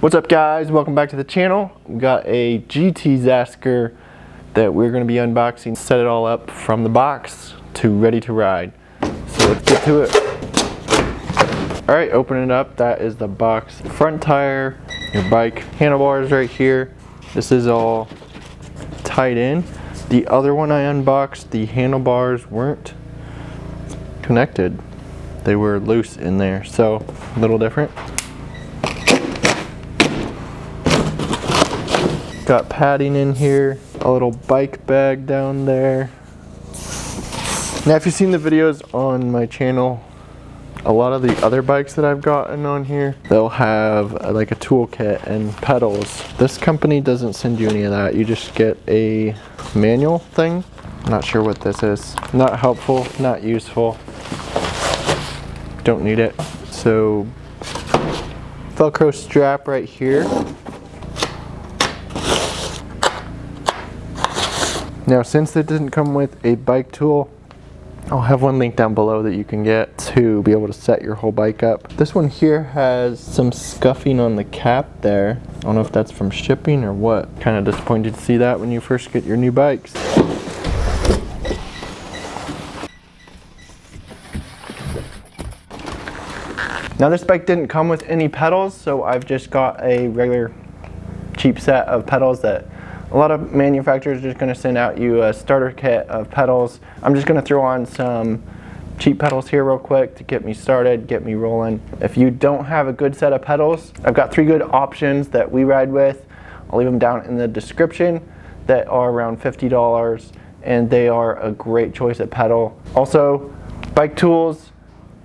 What's up guys, welcome back to the channel. We got a GT Zaskar that we're going to be unboxing. Set it all up from the box to ready to ride. So let's get to it. Alright, open it up. That is the box. Front tire, your bike, handlebars right here. This is all tied in. The other one I unboxed, the handlebars weren't connected. They were loose in there, so a little different. Got padding in here, a little bike bag down there. Now if you've seen the videos on my channel, a lot of the other bikes that I've gotten on here, they'll have like a toolkit and pedals. This company doesn't send you any of that. You just get a manual thing. I'm not sure what this is. Not helpful, not useful. Don't need it. So, Velcro strap right here. Now since it didn't come with a bike tool, I'll have one link down below that you can get to be able to set your whole bike up. This one here has some scuffing on the cap there. I don't know if that's from shipping or what. Kind of disappointed to see that when you first get your new bikes. Now this bike didn't come with any pedals, so I've just got a regular cheap set of pedals that a lot of manufacturers are just going to send out you a starter kit of pedals. I'm just going to throw on some cheap pedals here real quick to get me started, get me rolling. If you don't have a good set of pedals, I've got 3 good options that we ride with. I'll leave them down in the description that are around $50, and they are a great choice of pedal. Also, bike tools.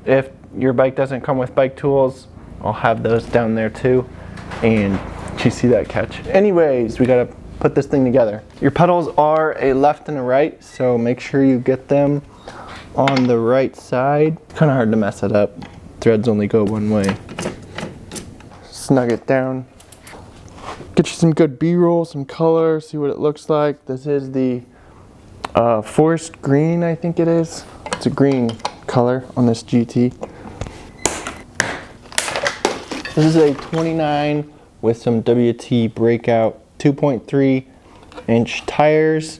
If your bike doesn't come with bike tools, I'll have those down there too. And you see that catch? Anyways, we gotta put this thing together. Your pedals are a left and a right, so make sure you get them on the right side. Kind of hard to mess it up. Threads only go one way. Snug it down. Get you some good B-roll, some color, see what it looks like. This is the forest green, I think it is. It's a green color on this GT. This is a 29 with some WT breakout 2.3 inch tires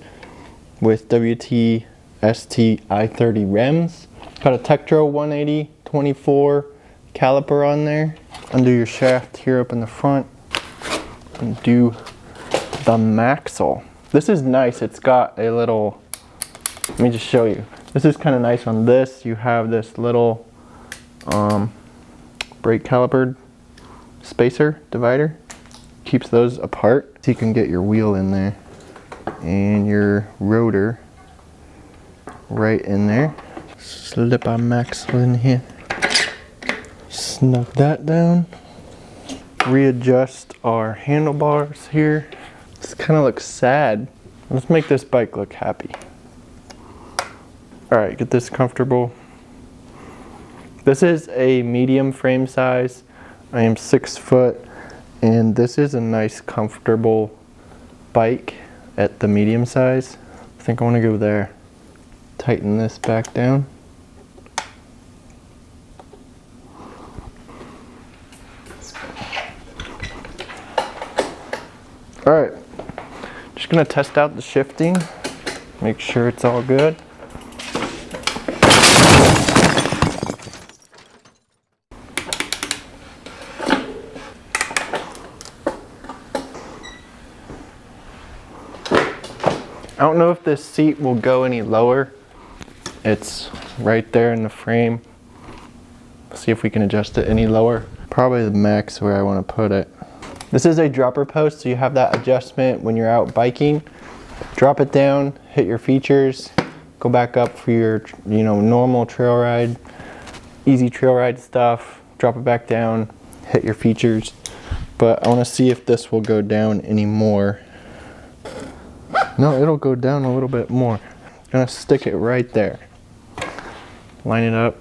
with WT ST I-30 rims. Got a Tektro 180 24 caliper on there. Undo your shaft here up in the front and do the maxle. This is nice. It's got a little, let me just show you. This is kind of nice on this. You have this little brake caliper spacer divider. Keeps those apart so you can get your wheel in there and your rotor right in there. Slip our maxle in here. Snug that down. Readjust our handlebars here. This kind of looks sad. Let's make this bike look happy. Alright, get this comfortable. This is a medium frame size. I am 6 foot, and this is a nice comfortable bike at the medium size. I think I want to go there. Tighten this back down. Alright, just going to test out the shifting, make sure it's all good. I don't know if this seat will go any lower. It's right there in the frame. Let's see if we can adjust it any lower. Probably the max where I want to put it. This is a dropper post, so you have that adjustment when you're out biking. Drop it down, hit your features, go back up for your normal trail ride, easy trail ride stuff. Drop it back down, hit your features. But I want to see if this will go down any more. No, it'll go down a little bit more. I'm gonna stick it right there. Line it up.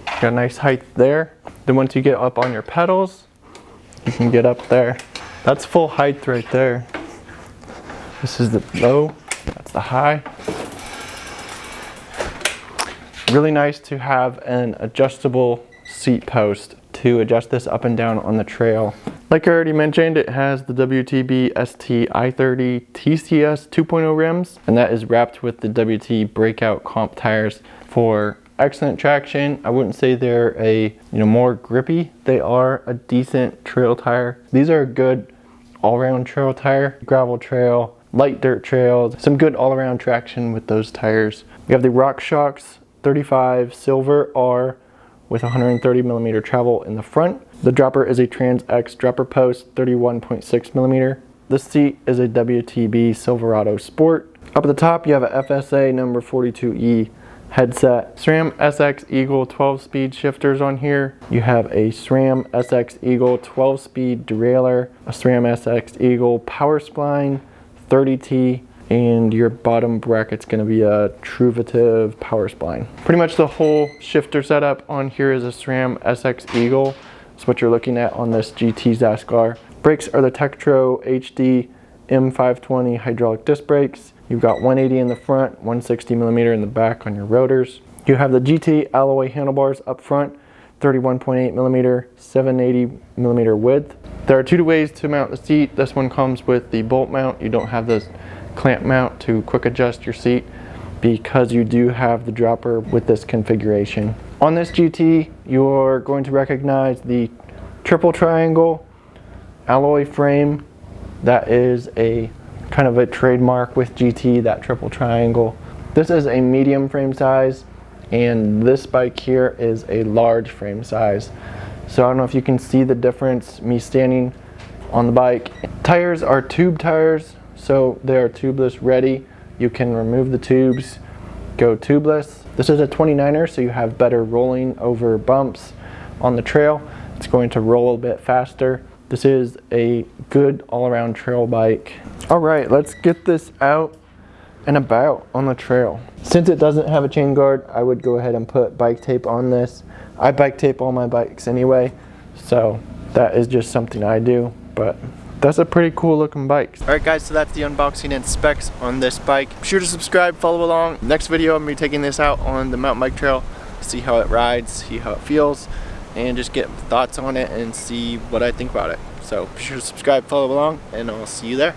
Got a nice height there. Then once you get up on your pedals, you can get up there. That's full height right there. This is the low, that's the high. Really nice to have an adjustable seat post to adjust this up and down on the trail. Like I already mentioned, it has the WTB ST I-30 TCS 2.0 rims, and that is wrapped with the WT Breakout comp tires for excellent traction. I wouldn't say they're more grippy. They are a decent trail tire. These are a good all-around trail tire, gravel trail, light dirt trails, some good all-around traction with those tires. We have the RockShox 35 Silver R with 130 millimeter travel in the front. The dropper is a Trans X dropper post, 31.6 millimeter. The seat is a WTB Silverado Sport. Up at the top, you have a FSA number 42E headset. SRAM SX Eagle 12-speed shifters on here. You have a SRAM SX Eagle 12-speed derailleur, a SRAM SX Eagle power spline, 30T, and your bottom bracket's going to be a Truvative power spline. Pretty much the whole shifter setup on here is a SRAM SX Eagle. That's what you're looking at on this GT Zaskar. Brakes are the Tektro HD M520 hydraulic disc brakes. You've got 180 in the front, 160 millimeter in the back on your rotors. You have the GT alloy handlebars up front, 31.8 millimeter, 780 millimeter width. There are two ways to mount the seat. This one comes with the bolt mount. You don't have this clamp mount to quick adjust your seat because you do have the dropper with this configuration. On this GT, you're going to recognize the triple triangle alloy frame. That is a kind of a trademark with GT, that triple triangle. This is a medium frame size, and this bike here is a large frame size. So I don't know if you can see the difference, me standing on the bike. Tires are tube tires, so they are tubeless ready. You can remove the tubes, go tubeless. This is a 29er, so you have better rolling over bumps on the trail. It's going to roll a bit faster. This is a good all-around trail bike. All right, let's get this out and about on the trail. Since it doesn't have a chain guard, I would go ahead and put bike tape on this. I bike tape all my bikes anyway, so that is just something I do, but that's a pretty cool looking bike. All right guys, so that's the unboxing and specs on this bike. Be sure to subscribe, follow along. Next video, I'm gonna be taking this out on the mountain bike trail, see how it rides, see how it feels, and just get thoughts on it and see what I think about it. So be sure to subscribe, follow along, and I'll see you there.